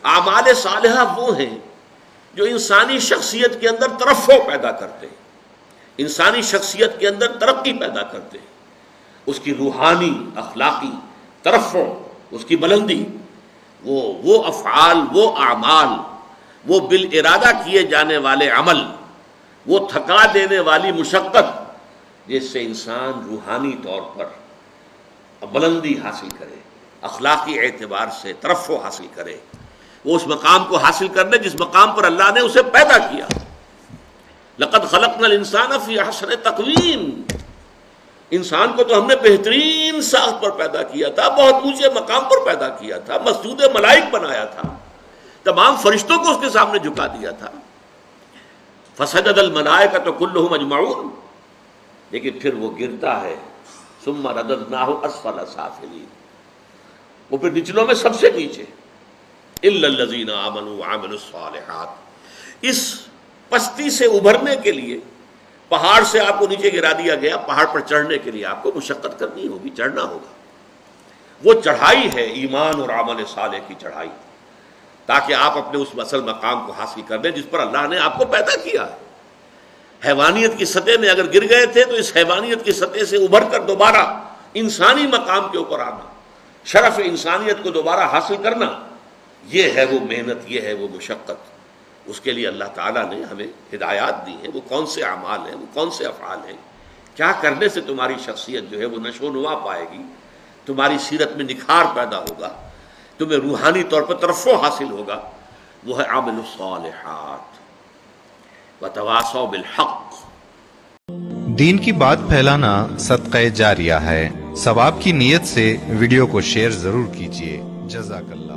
اعمال صالحہ وہ ہیں جو انسانی شخصیت کے اندر ترفع پیدا کرتے ہیں، انسانی شخصیت کے اندر ترقی پیدا کرتے ہیں، اس کی روحانی اخلاقی ترفع، اس کی بلندی، وہ افعال، وہ اعمال، وہ بالارادہ کیے جانے والے عمل، وہ تھکا دینے والی مشقت جس سے انسان روحانی طور پر بلندی حاصل کرے، اخلاقی اعتبار سے ترفع حاصل کرے، وہ اس مقام کو حاصل کرنے جس مقام پر اللہ نے اسے پیدا کیا۔ لقد خلقنا الانسان فی احسن تقویم، انسان کو تو ہم نے بہترین ساخت پر پیدا کیا تھا، بہت اونچے مقام پر پیدا کیا تھا، مسجود ملائک بنایا تھا، تمام فرشتوں کو اس کے سامنے جھکا دیا تھا۔ فسجد الملائکۃ کلھم اجمعون، لیکن پھر وہ گرتا ہے، ثم رددناہ اسفل سافلین، وہ پھر نچلوں میں سب سے نیچے، الا الذین آمنوا وعملوا الصالحات۔ اس پستی سے ابھرنے کے لیے پہاڑ سے آپ کو نیچے گرا دیا گیا، پہاڑ پر چڑھنے کے لیے آپ کو مشقت کرنی ہوگی، چڑھنا ہوگا۔ وہ چڑھائی ہے ایمان اور عمل صالح کی چڑھائی، تاکہ آپ اپنے اس اصل مقام کو حاصل کر لیں جس پر اللہ نے آپ کو پیدا کیا ہے۔ حیوانیت کی سطح میں اگر گر گئے تھے تو اس حیوانیت کی سطح سے ابھر کر دوبارہ انسانی مقام کے اوپر آنا، شرف انسانیت کو دوبارہ حاصل کرنا، یہ ہے وہ محنت، یہ ہے وہ مشقت۔ اس کے لیے اللہ تعالیٰ نے ہمیں ہدایات دی ہیں، وہ کون سے اعمال ہیں، وہ کون سے افعال ہیں، کیا کرنے سے تمہاری شخصیت جو ہے وہ نشو و نما پائے گی، تمہاری سیرت میں نکھار پیدا ہوگا، تمہیں روحانی طور پر ترفع حاصل ہوگا، وہ ہے عامل الصالحات وتواصوا بالحق۔ دین کی بات پھیلانا صدقہ جاریہ ہے، ثواب کی نیت سے ویڈیو کو شیئر ضرور کیجیے۔ جزاک اللہ۔